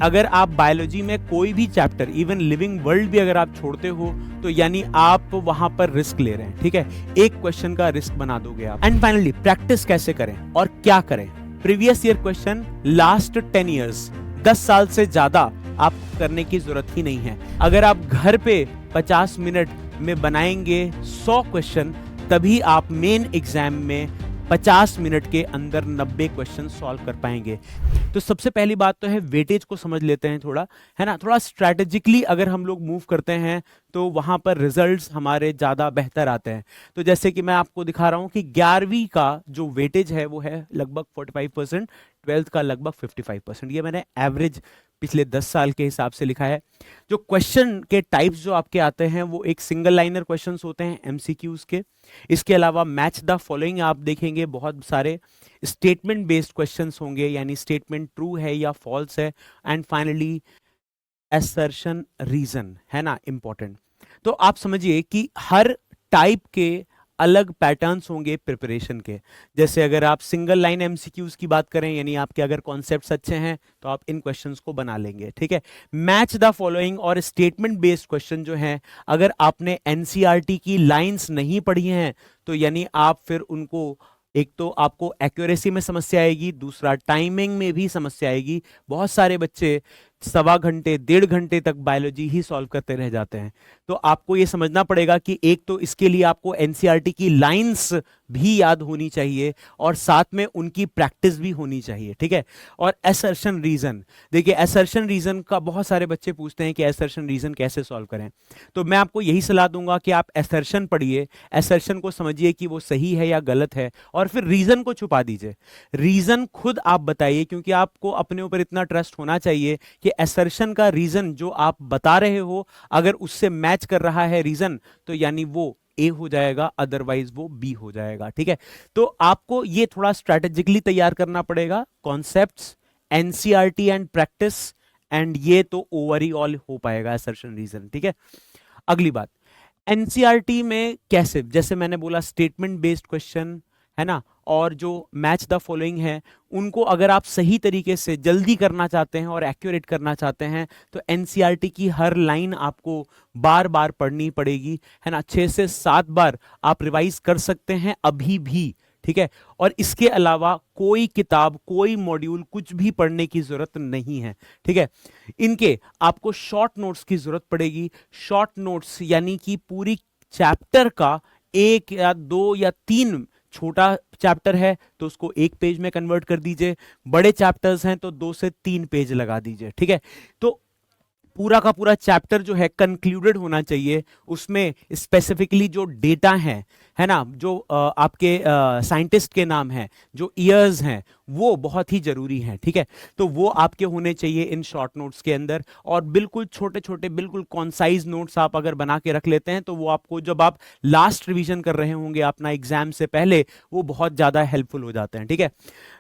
अगर आप बायोलॉजी में कोई भी चैप्टर, इवन लिविंग वर्ल्ड भी अगर आप छोड़ते हो, तो यानी आप वहां पर रिस्क ले रहे हैं। ठीक है, एक क्वेश्चन का रिस्क बना दोगे आप। एंड फाइनली, प्रैक्टिस कैसे करें और क्या करें? Previous year question, last 10 years, 10 साल से ज्यादा आप करने की जरूरत ही नहीं है। अगर आप घर पे 50 मिनट में बनाएंगे 100 क्वेश्चन, तभी आप मेन एग्जाम में 50 मिनट के अंदर 90 क्वेश्चन सॉल्व कर पाएंगे। तो सबसे पहली बात तो है वेटेज को समझ लेते हैं थोड़ा, है ना। थोड़ा स्ट्रैटेजिकली अगर हम लोग मूव करते हैं तो वहां पर रिजल्ट्स हमारे ज्यादा बेहतर आते हैं। तो जैसे कि मैं आपको दिखा रहा हूं कि 11वीं का जो वेटेज है वो है लगभग 45%, 12th का लगभग 55%। ये मैंने एवरेज पिछले 10 साल के हिसाब से लिखा है। जो क्वेश्चन के टाइप्स जो आपके आते हैं वो एक सिंगल लाइनर क्वेश्चंस होते हैं एमसीक्यूज के। इसके अलावा मैच द फॉलोइंग आप देखेंगे, बहुत सारे स्टेटमेंट बेस्ड क्वेश्चंस होंगे, यानी स्टेटमेंट ट्रू है या फॉल्स है। एंड फाइनली असर्शन रीजन, है ना, इंपॉर्टेंट। तो आप समझिए कि हर टाइप के अलग पैटर्न्स होंगे प्रिपरेशन के। जैसे अगर आप सिंगल लाइन एमसीक्यूज की बात करें, यानी आपके अगर कॉन्सेप्ट्स अच्छे हैं तो आप इन क्वेश्चंस को बना लेंगे। ठीक है, मैच द फॉलोइंग और स्टेटमेंट बेस्ड क्वेश्चन जो हैं, अगर आपने एनसीईआरटी की लाइंस नहीं पढ़ी हैं तो यानी आप फिर उनको, एक तो आपको एक्यूरेसी में समस्या आएगी, दूसरा टाइमिंग में भी समस्या आएगी। बहुत सारे बच्चे सवा घंटे 1.5 घंटे तक बायोलॉजी ही सॉल्व करते रह जाते हैं। तो आपको यह समझना पड़ेगा कि एक तो इसके लिए आपको एनसीईआरटी की लाइंस भी याद होनी चाहिए और साथ में उनकी प्रैक्टिस भी होनी चाहिए। ठीक है, और असर्शन रीजन, देखिए असर्शन रीजन का बहुत सारे बच्चे पूछते हैं कि असर्शन रीजन कैसे सॉल्व करें। तो मैं आपको यही सलाह दूंगा कि आप असर्शन पढ़िए, असर्शन को समझिए कि वो सही है या गलत है, और फिर रीजन को छुपा दीजिए। रीजन खुद आप बताइए, क्योंकि आपको अपने ऊपर इतना ट्रस्ट होना चाहिए कि असर्शन का रीजन जो आप बता रहे हो अगर उससे मैच कर रहा है रीजन, तो यानी वो ए हो जाएगा, अदरवाइज वो बी हो जाएगा। ठीक है, तो आपको ये थोड़ा स्ट्रैटेजिकली तैयार करना पड़ेगा, concepts, NCERT and practice, and ये तो ओवरऑल हो पाएगा असर्शन रीजन। ठीक है, अगली बात, एनसीईआरटी में कैसे, जैसे मैंने बोला स्टेटमेंट बेस्ड क्वेश्चन, है ना, और जो मैच द फॉलोइंग है, उनको अगर आप सही तरीके से जल्दी करना चाहते हैं और एक्यूरेट करना चाहते हैं तो एनसीईआरटी की हर लाइन आपको बार बार पढ़नी पड़ेगी, है ना। 6 से 7 बार आप रिवाइज कर सकते हैं अभी भी। ठीक है, और इसके अलावा कोई किताब, कोई मॉड्यूल, कुछ भी पढ़ने की जरूरत नहीं है। ठीक है, इनके आपको शॉर्ट नोट्स की जरूरत पड़ेगी। शॉर्ट नोट्स यानी कि पूरी चैप्टर का 1 या 2 या 3, छोटा चैप्टर है तो उसको 1 पेज में कन्वर्ट कर दीजिए, बड़े चैप्टर्स हैं तो 2 से 3 पेज लगा दीजिए। ठीक है, तो पूरा का पूरा चैप्टर जो है कंक्लूडेड होना चाहिए, उसमें स्पेसिफिकली जो डेटा है ना, जो आपके साइंटिस्ट के नाम हैं, जो ईयर्स हैं, वो बहुत ही जरूरी हैं। ठीक है, तो वो आपके होने चाहिए इन शॉर्ट नोट्स के अंदर, और बिल्कुल छोटे छोटे, बिल्कुल कॉन्साइज नोट्स आप अगर बना के रख लेते हैं तो वो आपको जब आप लास्ट रिवीजन कर रहे होंगे अपना एग्जाम से पहले, वो बहुत ज्यादा हेल्पफुल हो जाते हैं। ठीक है,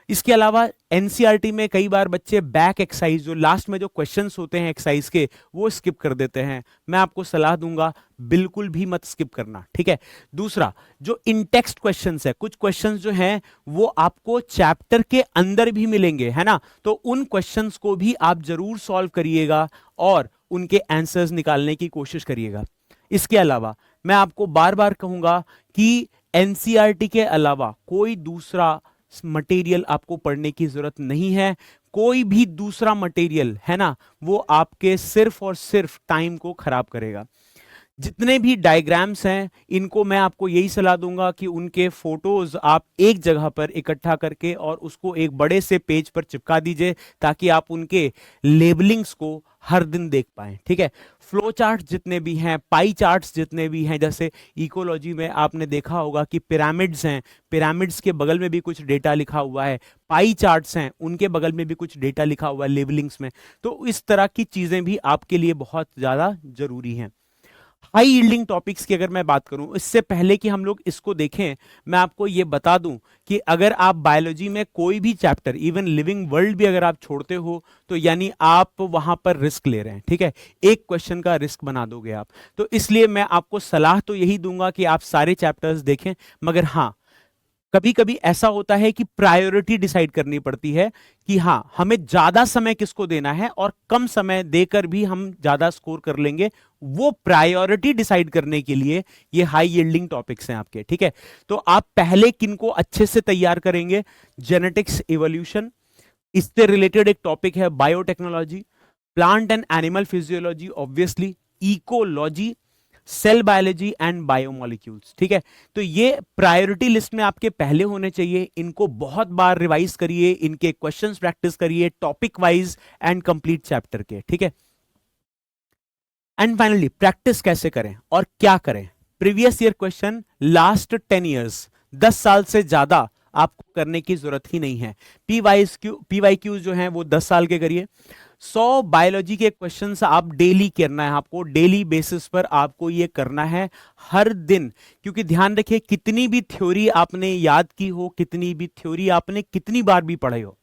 इसके अलावा एनसीईआरटी में कई बार बच्चे बैक एक्सरसाइज, जो लास्ट में जो क्वेश्चंस होते हैं एक्सरसाइज के, वो स्किप कर देते हैं। मैं आपको सलाह दूंगा बिल्कुल भी मत स्किप करना। ठीक है, दूसरा, जो इन टेक्स्ट क्वेश्चंस है, कुछ क्वेश्चंस जो हैं वो आपको चैप्टर के अंदर भी मिलेंगे, है ना, तो उन क्वेश्चंस को भी आप जरूर सॉल्व करिएगा और उनके आंसर्स निकालने की कोशिश करिएगा। इसके अलावा मैं आपको बार बार कहूंगा कि एनसीईआरटी के अलावा कोई दूसरा मटेरियल आपको पढ़ने की जरूरत नहीं है। कोई भी दूसरा मटेरियल, है ना, वो आपके सिर्फ और सिर्फ टाइम को खराब करेगा। जितने भी डायग्राम्स हैं, इनको मैं आपको यही सलाह दूंगा कि उनके फोटोज आप एक जगह पर इकट्ठा करके और उसको एक बड़े से पेज पर चिपका दीजिए, ताकि आप उनके लेबलिंग्स को हर दिन देख पाएं। ठीक है, फ्लो चार्ट जितने भी हैं, पाई चार्ट्स जितने भी हैं, जैसे इकोलॉजी में आपने देखा होगा कि पिरामिड्स हैं, पिरामिड्स के बगल में भी कुछ डेटा लिखा हुआ है, पाई चार्ट्स हैं, उनके बगल में भी कुछ डेटा लिखा हुआ है लेबलिंग्स में। तो इस तरह की चीजें भी आपके लिए बहुत ज्यादा जरूरी हैं। हाई यील्डिंग टॉपिक्स की अगर मैं बात करूं, इससे पहले कि हम लोग इसको देखें, मैं आपको यह बता दूं कि अगर आप बायोलॉजी में कोई भी चैप्टर, इवन लिविंग वर्ल्ड भी अगर आप छोड़ते हो, तो यानी आप वहां पर रिस्क ले रहे हैं। ठीक है, एक क्वेश्चन का रिस्क बना दोगे आप। तो इसलिए मैं आपको सलाह तो यही दूंगा कि आप सारे चैप्टर्स देखें, मगर हाँ, कभी कभी ऐसा होता है कि प्रायोरिटी डिसाइड करनी पड़ती है कि हाँ हमें ज्यादा समय किसको देना है और कम समय देकर भी हम ज्यादा स्कोर कर लेंगे। वो प्रायोरिटी डिसाइड करने के लिए ये हाई यील्डिंग टॉपिक्स हैं आपके, ठीक है। तो आप पहले किनको अच्छे से तैयार करेंगे? जेनेटिक्स, इवोल्यूशन, इससे रिलेटेड एक टॉपिक है biotechnology, plant and animal physiology, obviously ecology, cell biology and biomolecules, ठीक है। तो ये प्रायोरिटी लिस्ट में आपके पहले होने चाहिए। इनको बहुत बार रिवाइज करिए, इनके क्वेश्चंस प्रैक्टिस करिए topic wise and complete chapter के, ठीक है। एंड फाइनली प्रैक्टिस कैसे करें और क्या करें? Previous year question last 10 years, 10 साल से ज्यादा आपको करने की जरूरत ही नहीं है। पीवाईक्यू जो हैं वो 10 साल के करिए। 100 बायोलॉजी के क्वेश्चंस आप डेली करना है, आपको डेली बेसिस पर आपको ये करना है हर दिन। क्योंकि ध्यान रखिए, कितनी भी थ्योरी आपने याद की हो, कितनी भी थ्योरी आपने कितनी बार भी पढ़े हो,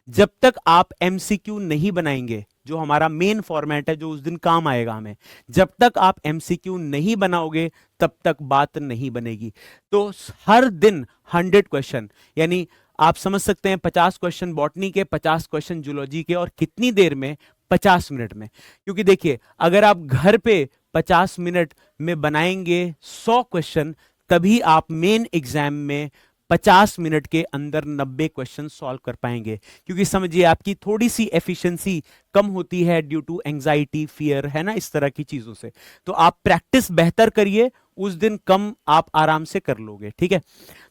जब तक आप एमसीक्यू नहीं बनाएंगे, जो हमारा मेन फॉर्मेट है जो उस दिन काम आएगा हमें, जब तक आप एमसीक्यू नहीं बनाओगे तब तक बात नहीं बनेगी। तो हर दिन 100 क्वेश्चन, यानी आप समझ सकते हैं 50 क्वेश्चन बॉटनी के, 50 क्वेश्चन जूलॉजी के, और कितनी देर में? 50 मिनट में। क्योंकि देखिए, अगर आप घर पे 50 मिनट में बनाएंगे 100 क्वेश्चन, तभी आप मेन एग्जाम में 50 मिनट के अंदर 90 क्वेश्चन सॉल्व कर पाएंगे। क्योंकि समझिए, आपकी थोड़ी सी एफिशिएंसी कम होती है ड्यू टू एंजाइटी, फियर, है ना, इस तरह की चीजों से। तो आप प्रैक्टिस बेहतर करिए, उस दिन कम आप आराम से कर लोगे, ठीक है।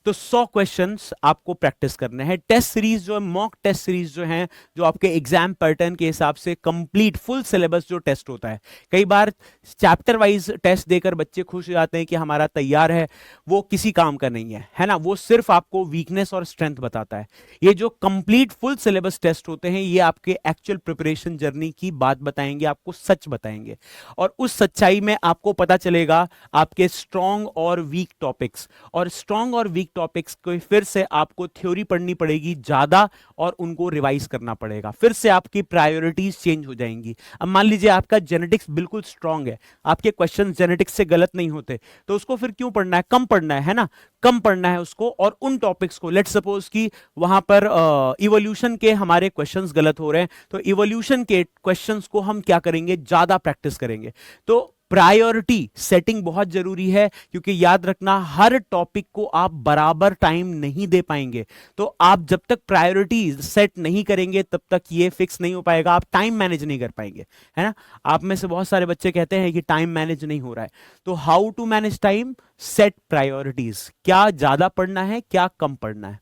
तो 100 क्वेश्चंस आपको प्रैक्टिस करने हैं। टेस्ट सीरीज जो मॉक टेस्ट सीरीज जो हैं, जो आपके एग्जाम पैटर्न के हिसाब से कंप्लीट फुल सिलेबस जो टेस्ट होता है, कई बार चैप्टर वाइज टेस्ट देकर बच्चे खुश हो जाते हैं कि हमारा तैयार है, वो किसी काम का नहीं है ना, वो सिर्फ आपको वीकनेस और स्ट्रेंथ बताता है। ये जो कंप्लीट फुल सिलेबस टेस्ट होते हैं, ये आपके एक्चुअल प्रिपरेशन जर्नी की बात बताएंगे, आपको सच बताएंगे, और उस सच्चाई में आपको पता चलेगा आपके स्ट्रॉन्ग और वीक टॉपिक्स। और स्ट्रॉन्ग और वीक टॉपिक्स को फिर से आपको थ्योरी पढ़नी पड़ेगी ज्यादा, और उनको रिवाइज करना पड़ेगा, फिर से आपकी प्रायोरिटीज चेंज हो जाएंगी। अब मान लीजिए आपका जेनेटिक्स बिल्कुल स्ट्रांग है, आपके क्वेश्चन जेनेटिक्स से गलत नहीं होते, तो उसको फिर क्यों पढ़ना है? कम पढ़ना है ना, कम पढ़ना है उसको। और उन टॉपिक्स को, लेट्स सपोज कि वहां पर इवोल्यूशन के हमारे क्वेश्चंस गलत हो रहे हैं, तो इवोल्यूशन के क्वेश्चंस को हम क्या करेंगे? ज्यादा प्रैक्टिस करेंगे। तो प्रायोरिटी सेटिंग बहुत जरूरी है, क्योंकि याद रखना, हर टॉपिक को आप बराबर टाइम नहीं दे पाएंगे। तो आप जब तक प्रायोरिटी सेट नहीं करेंगे तब तक ये फिक्स नहीं हो पाएगा, आप टाइम मैनेज नहीं कर पाएंगे, है ना। आप में से बहुत सारे बच्चे कहते हैं कि टाइम मैनेज नहीं हो रहा है। तो how to manage time? Set priorities, क्या ज्यादा पढ़ना है, क्या कम पढ़ना है।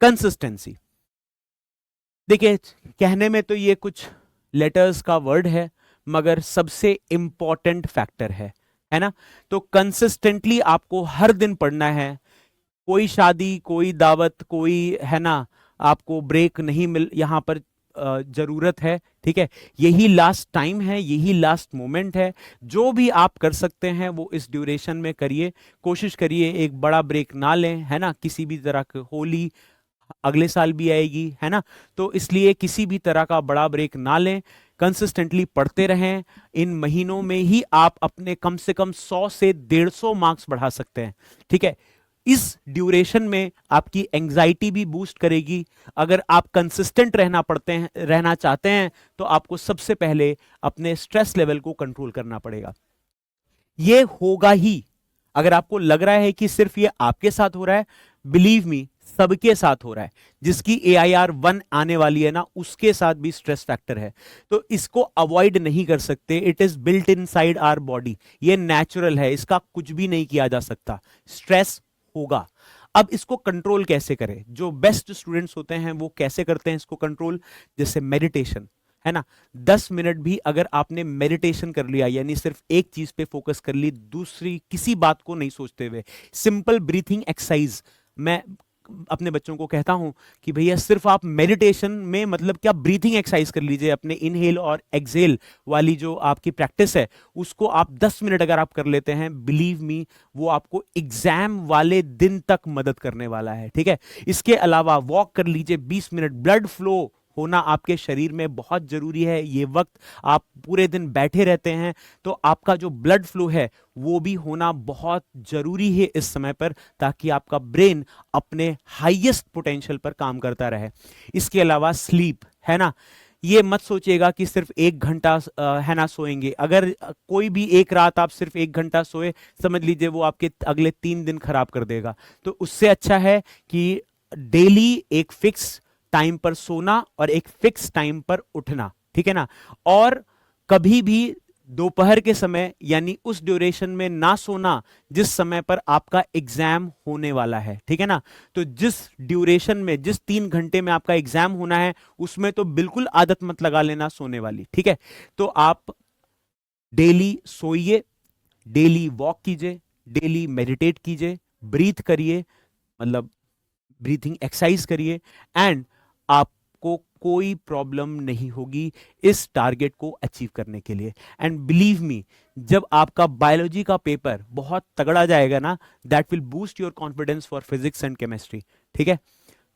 कंसिस्टेंसी, देखिए कहने में तो ये कुछ लेटर्स का वर्ड है, मगर सबसे इंपॉर्टेंट फैक्टर है ना। तो कंसिस्टेंटली आपको हर दिन पढ़ना है। कोई शादी, कोई दावत, कोई, है ना, आपको ब्रेक नहीं मिल, यहां पर जरूरत है, ठीक है। यही लास्ट टाइम है, यही लास्ट मोमेंट है। जो भी आप कर सकते हैं वो इस ड्यूरेशन में करिए। कोशिश करिए एक बड़ा ब्रेक ना लें, है ना, किसी भी तरह की। होली अगले साल भी आएगी, है ना, तो इसलिए किसी भी तरह का बड़ा ब्रेक ना लें। कंसिस्टेंटली पढ़ते रहें। इन महीनों में ही आप अपने कम से कम 100 से 150 मार्क्स बढ़ा सकते हैं, ठीक है। इस ड्यूरेशन में आपकी एंजाइटी भी बूस्ट करेगी। अगर आप कंसिस्टेंट रहना चाहते हैं, तो आपको सबसे पहले अपने स्ट्रेस लेवल को कंट्रोल करना पड़ेगा। ये होगा ही। अगर आपको लग रहा है कि सिर्फ ये आपके साथ हो रहा है, बिलीव मी, सबके साथ हो रहा है। जिसकी AIR 1 आने वाली है ना, उसके साथ भी स्ट्रेस फैक्टर है। तो इसको अवॉइड नहीं कर सकते। It is built inside our body, ये नेचुरल है, इसका कुछ भी नहीं किया जा सकता। स्ट्रेस होगा। अब इसको कंट्रोल कैसे करें? जो बेस्ट स्टूडेंट्स होते हैं वो कैसे करते हैं इसको कंट्रोल? जैसे मेडिटेशन, है ना। 10 मिनट भी अगर आपने मेडिटेशन कर लिया, यानी सिर्फ एक चीज पे फोकस कर ली, दूसरी किसी बात को नहीं सोचते हुए, सिंपल ब्रीथिंग एक्सरसाइज, मैं अपने बच्चों को कहता हूं कि भैया सिर्फ आप मेडिटेशन में, मतलब क्या, ब्रीथिंग एक्सरसाइज कर लीजिए। अपने इनहेल और एक्सहेल वाली जो आपकी प्रैक्टिस है, उसको आप 10 मिनट अगर आप कर लेते हैं, बिलीव मी, वो आपको एग्जाम वाले दिन तक मदद करने वाला है, ठीक है। इसके अलावा वॉक कर लीजिए 20 मिनट, ब्लड फ्लो होना आपके शरीर में बहुत जरूरी है। ये वक्त आप पूरे दिन बैठे रहते हैं तो आपका जो ब्लड फ्लो है वो भी होना बहुत जरूरी है इस समय पर, ताकि आपका ब्रेन अपने हाईएस्ट पोटेंशियल पर काम करता रहे। इसके अलावा स्लीप है ना, ये मत सोचिएगा कि सिर्फ 1 घंटा है ना सोएंगे। अगर कोई भी एक रात आप सिर्फ 1 घंटा सोए, समझ लीजिए वो आपके अगले 3 दिन खराब कर देगा। तो उससे अच्छा है कि डेली एक फिक्स टाइम पर सोना और एक फिक्स टाइम पर उठना, ठीक है ना। और कभी भी दोपहर के समय यानी उस ड्यूरेशन में ना सोना जिस समय पर आपका एग्जाम होने वाला है, ठीक है ना। तो जिस ड्यूरेशन में, जिस 3 घंटे में आपका एग्जाम होना है, उसमें तो बिल्कुल आदत मत लगा लेना सोने वाली, ठीक है। तो आप डेली सोइए, डेली वॉक कीजिए, डेली मेडिटेट कीजिए, ब्रीथ करिए, मतलब ब्रीथिंग एक्सरसाइज करिए, एंड आपको कोई प्रॉब्लम नहीं होगी इस टारगेट को अचीव करने के लिए। एंड बिलीव मी, जब आपका बायोलॉजी का पेपर बहुत तगड़ा जाएगा ना, that will boost your confidence for physics and chemistry, ठीक है।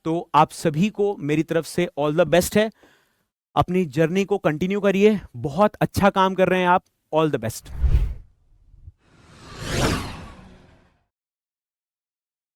तो आप सभी को मेरी तरफ से ऑल द बेस्ट है। अपनी जर्नी को कंटिन्यू करिए, बहुत अच्छा काम कर रहे हैं आप, ऑल द बेस्ट।